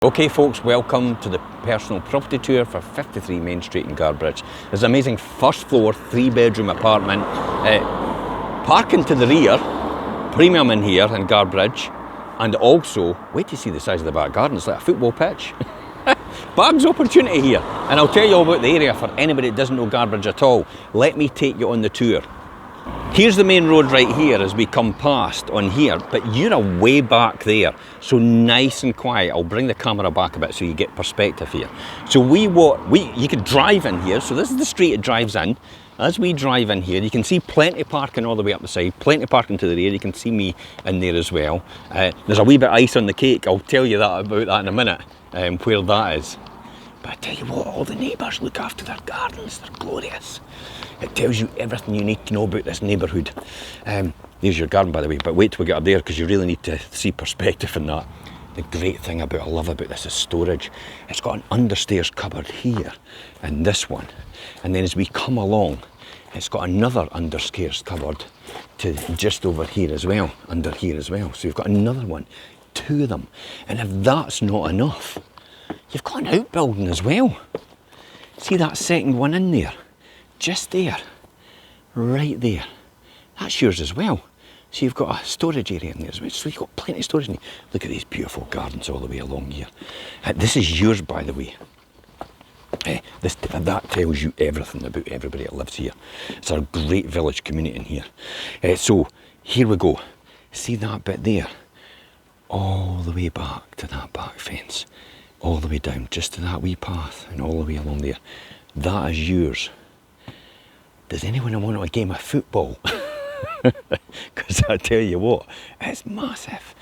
Okay folks, welcome to the personal property tour for 53 Main Street in Guardbridge. There's an amazing first floor, 3-bedroom apartment, parking to the rear, premium in here in Guardbridge, and also, wait to see the size of the back garden, it's like a football pitch. Bags opportunity here, and I'll tell you all about the area for anybody that doesn't know Guardbridge at all. Let me take you on the tour. Here's the main road right here as we come past on here, but you're way back there, so nice and quiet. I'll bring the camera back a bit so you get perspective here. So you could drive in here, so this is the street it drives in. As we drive in here, you can see plenty of parking all the way up the side, plenty of parking to the rear. You can see me in there as well. There's a wee bit of ice on the cake, I'll tell you about that in a minute, where that is. But I tell you what, all the neighbours look after their gardens, they're glorious. It tells you everything you need to know about this neighbourhood. There's your garden, by the way, but wait till we get up there because you really need to see perspective in that. The great thing I love about this is storage. It's got an understairs cupboard here and this one. And then as we come along, it's got another understairs cupboard to just over here as well, under here as well. So you've got another one, 2 of them. And if that's not enough, you've got an outbuilding as well. See that second one in there? Just there, right there. That's yours as well. So you've got a storage area in there as well. So you've got plenty of storage in here. Look at these beautiful gardens all the way along here. This is yours, by the way. That tells you everything about everybody that lives here. It's a great village community in here. So here we go. See that bit there? All the way back to that back fence. All the way down, just to that wee path and all the way along there. That is yours. Does anyone want a game of football? Because I tell you what, it's massive.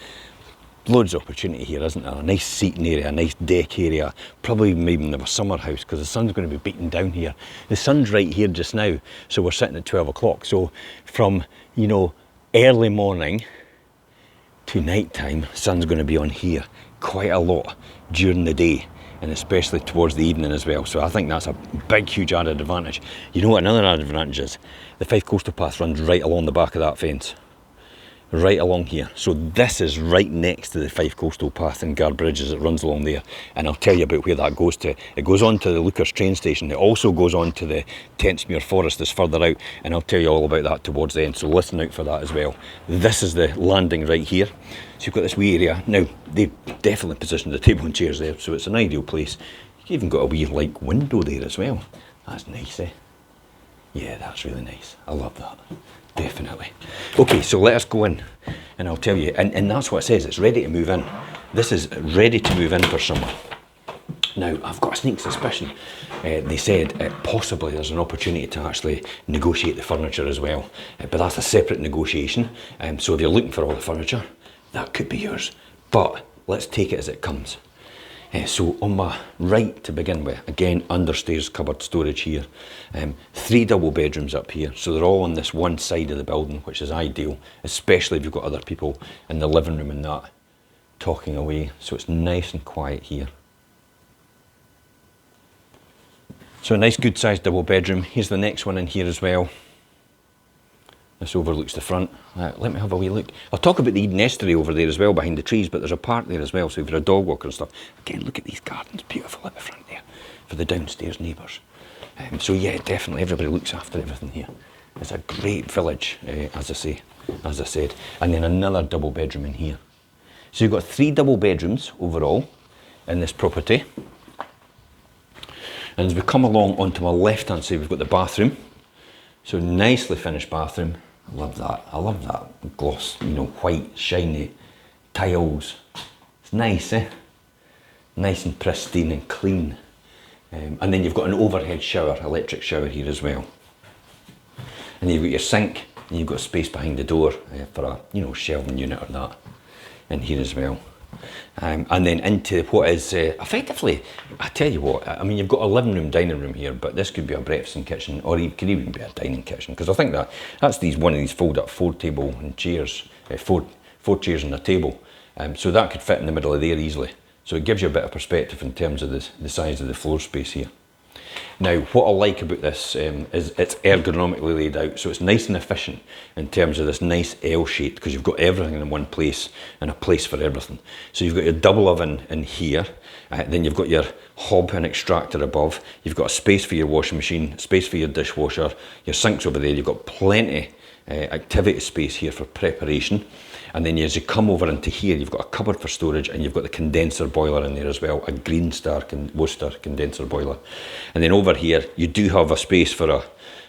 Loads of opportunity here, isn't there? A nice seating area, a nice deck area, probably maybe even a summer house because the sun's going to be beating down here. The sun's right here just now, so we're sitting at 12 o'clock. So from, early morning to night time, sun's going to be on here quite a lot during the day, and especially towards the evening as well. So I think that's a big, huge added advantage. You know what another added advantage is? The Fife Coastal Path runs right along the back of that fence. Right along here. So this is right next to the Fife Coastal Path in Guardbridge as it runs along there. And I'll tell you about where that goes to. It goes on to the Leuchars train station. It also goes on to the Tentsmuir Forest that's further out. And I'll tell you all about that towards the end. So listen out for that as well. This is the landing right here. So you've got this wee area. Now, they've definitely positioned the table and chairs there. So it's an ideal place. You've even got a wee window there as well. That's nice, eh? Yeah, that's really nice. I love that. Definitely. Okay, so let us go in and I'll tell you, and that's what it says, it's ready to move in. This is ready to move in for summer. Now, I've got a sneak suspicion. They said possibly there's an opportunity to actually negotiate the furniture as well, but that's a separate negotiation. So if you're looking for all the furniture, that could be yours. But let's take it as it comes. So on my right to begin with, again, understairs cupboard storage here. 3 double bedrooms up here, so they're all on this one side of the building, which is ideal, especially if you've got other people in the living room and that, talking away. So it's nice and quiet here. So a nice good sized double bedroom. Here's the next one in here as well. This overlooks the front. Let me have a wee look. I'll talk about the Eden Estuary over there as well behind the trees, but there's a park there as well, so if you're a dog walker and stuff. Again, look at these gardens, beautiful at the front there, for the downstairs neighbours. So yeah, definitely everybody looks after everything here. It's a great village, as I said. And then another double bedroom in here. So you've got 3 double bedrooms overall in this property. And as we come along onto my left hand side, we've got the bathroom. So nicely finished bathroom. I love that. I love that gloss, white, shiny tiles. It's nice, eh? Nice and pristine and clean. And then you've got an overhead shower, electric shower here as well. And you've got your sink, and you've got space behind the door for a, shelving unit or that in here as well. And then into what is effectively, I tell you what, I mean, you've got a living room, dining room here, but this could be a breakfast and kitchen, or it could even be a dining kitchen, because I think that's one of these fold-up 4 table and chairs, 4 chairs and a table, so that could fit in the middle of there easily. So it gives you a bit of perspective in terms of the size of the floor space here. Now, what I like about this is it's ergonomically laid out, so it's nice and efficient in terms of this nice L shape, because you've got everything in one place and a place for everything. So you've got your double oven in here, then you've got your hob and extractor above, you've got a space for your washing machine, space for your dishwasher, your sink's over there, you've got plenty activity space here for preparation. And then as you come over into here, you've got a cupboard for storage, and you've got the condenser boiler in there as well, a Green Star Worcester condenser boiler. And then over here, you do have a space for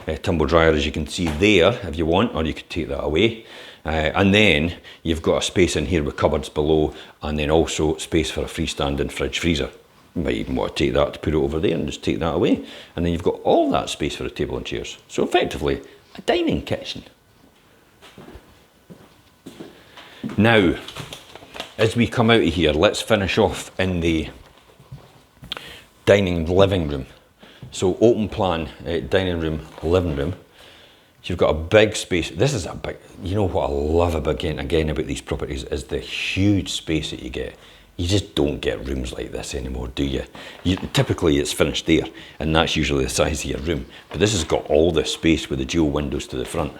a tumble dryer, as you can see there, if you want, or you could take that away. And then you've got a space in here with cupboards below, and then also space for a freestanding fridge freezer. You might even want to take that to put it over there and just take that away. And then you've got all that space for a table and chairs. So effectively, a dining kitchen. Now, as we come out of here, let's finish off in the dining living room. So open plan, dining room, living room. So you've got a big space. This is a big, you know what I love about, again about these properties is the huge space that you get. You just don't get rooms like this anymore, do you? Typically it's finished there, and that's usually the size of your room. But this has got all this space with the dual windows to the front.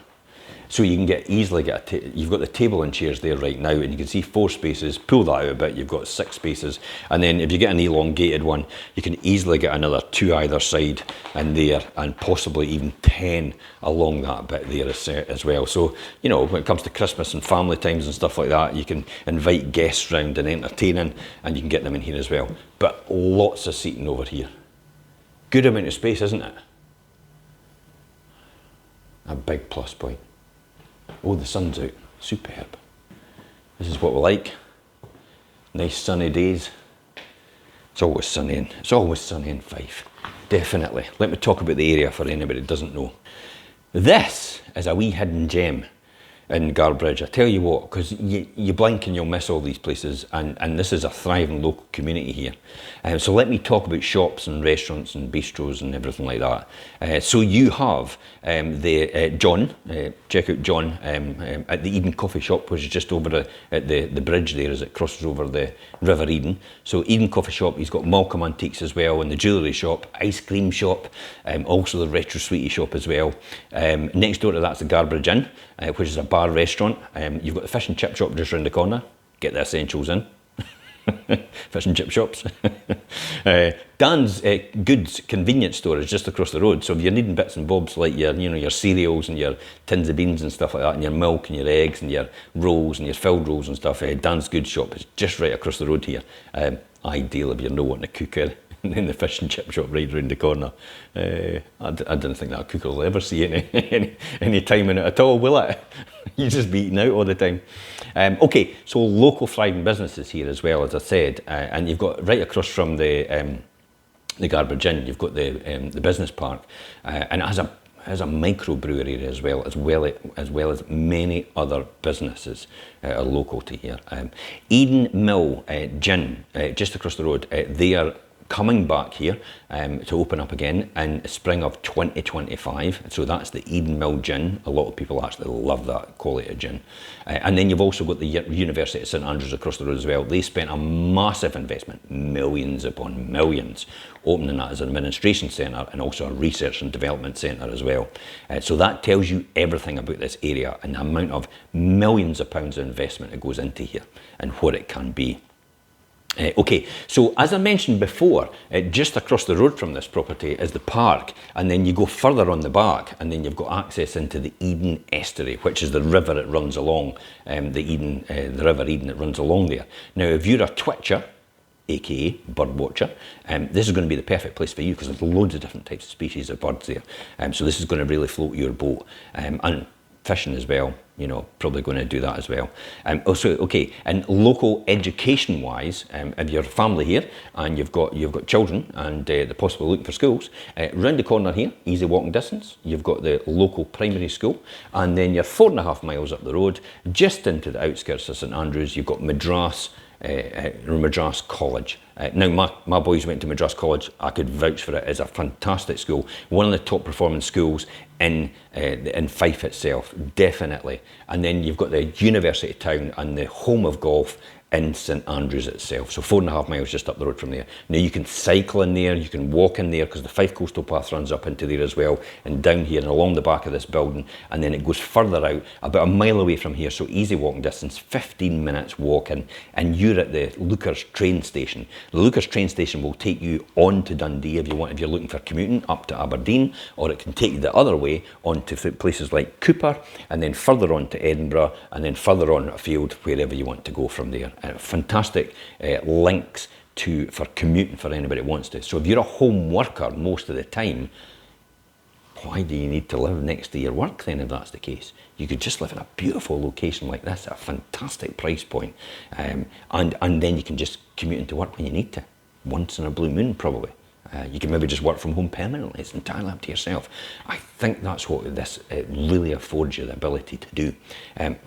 So you can easily get you've got the table and chairs there right now, and you can see 4 spaces. Pull that out a bit, you've got 6 spaces. And then if you get an elongated one, you can easily get another 2 either side in there, and possibly even 10 along that bit there as well. So, you know, when it comes to Christmas and family times and stuff like that, you can invite guests round and entertaining, and you can get them in here as well. But lots of seating over here. Good amount of space, isn't it? A big plus point. Oh, the sun's out. Superb. This is what we like. Nice sunny days. It's always sunny in Fife. Definitely. Let me talk about the area for anybody that doesn't know. This is a wee hidden gem in Guardbridge. I tell you what, because you blink and you'll miss all these places, and this is a thriving local community here. So let me talk about shops and restaurants and bistros and everything like that. So you have John, check out John at the Eden Coffee Shop, which is just over at the bridge there as it crosses over the River Eden. So Eden Coffee Shop, he's got Malcolm Antiques as well, and the jewellery shop, ice cream shop, also the retro sweetie shop as well. Next door to that's the Guardbridge Inn, which is a bar restaurant. You've got the fish and chip shop just round the corner. Get the essentials in. Fish and chip shops. Dan's goods convenience store is just across the road. So if you're needing bits and bobs like your cereals and your tins of beans and stuff like that, and your milk and your eggs and your rolls and your filled rolls and stuff, Dan's goods shop is just right across the road here. Ideal if you're not wanting to cook in the fish and chip shop right round the corner. I don't think that cooker will ever see any time in it at all, will it? You just be eating out all the time. Okay, so local thriving businesses here as well, as I said, and you've got right across from the Guardbridge Inn, you've got the business park, and it has a microbrewery as well as many other businesses are local to here. Eden Mill Gin, just across the road, they are coming back here to open up again in spring of 2025. So that's the Eden Mill Gin. A lot of people actually love that quality of gin. And then you've also got the University of St Andrews across the road as well. They spent a massive investment, millions upon millions, opening that as an administration centre and also a research and development centre as well. So that tells you everything about this area and the amount of millions of pounds of investment that goes into here and what it can be. Okay, so as I mentioned before, just across the road from this property is the park, and then you go further on the back and then you've got access into the Eden Estuary, which is the river that runs along, the River Eden that runs along there. Now if you're a twitcher, aka bird watcher, this is going to be the perfect place for you because there's loads of different types of species of birds there. So this is going to really float your boat, and fishing as well, probably going to do that as well. Also, okay, and local education wise, if you're a family here and you've got children and they're possibly looking for schools, round the corner here, easy walking distance, you've got the local primary school, and then you're 4.5 miles up the road, just into the outskirts of St Andrews, you've got Madras College. Now my boys went to Madras College. I could vouch for it. It's a fantastic school, one of the top performing schools in Fife itself, definitely. And then you've got the University Town and the home of golf in St Andrews itself. So 4.5 miles just up the road from there. Now you can cycle in there, you can walk in there, because the Fife Coastal Path runs up into there as well, and down here and along the back of this building, and then it goes further out, about a mile away from here, so easy walking distance, 15 minutes walking, and you're at the Leuchars train station. The Leuchars train station will take you on to Dundee if you're looking for commuting up to Aberdeen, or it can take you the other way on to places like Cooper, and then further on to Edinburgh, and then further on afield, wherever you want to go from there. Fantastic links for commuting for anybody that wants to. So if you're a home worker most of the time, why do you need to live next to your work then, if that's the case? You could just live in a beautiful location like this at a fantastic price point, and then you can just commute into work when you need to, once in a blue moon probably. You can maybe just work from home permanently. It's entirely up to yourself. I think that's what this really affords you the ability to do.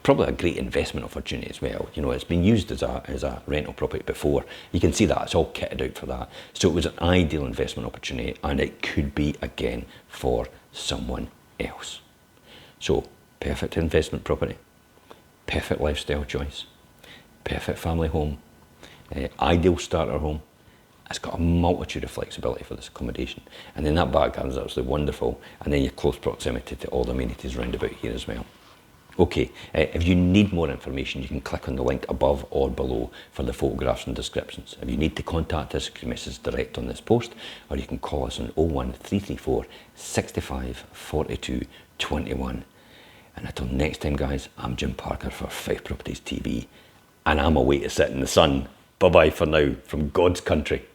Probably a great investment opportunity as well. You know, it's been used as a rental property before. You can see that it's all kitted out for that. So it was an ideal investment opportunity, and it could be again for someone else. So perfect investment property, perfect lifestyle choice, perfect family home, ideal starter home. It's got a multitude of flexibility for this accommodation, and then that back garden is absolutely wonderful, and then your close proximity to all the amenities round about here as well. Okay, if you need more information, you can click on the link above or below for the photographs and descriptions. If you need to contact us, you can message direct on this post, or you can call us on 01334 65 42 21. And until next time, guys, I'm Jim Parker for Fife Properties TV, and I'm away to sit in the sun. Bye-bye for now from God's country.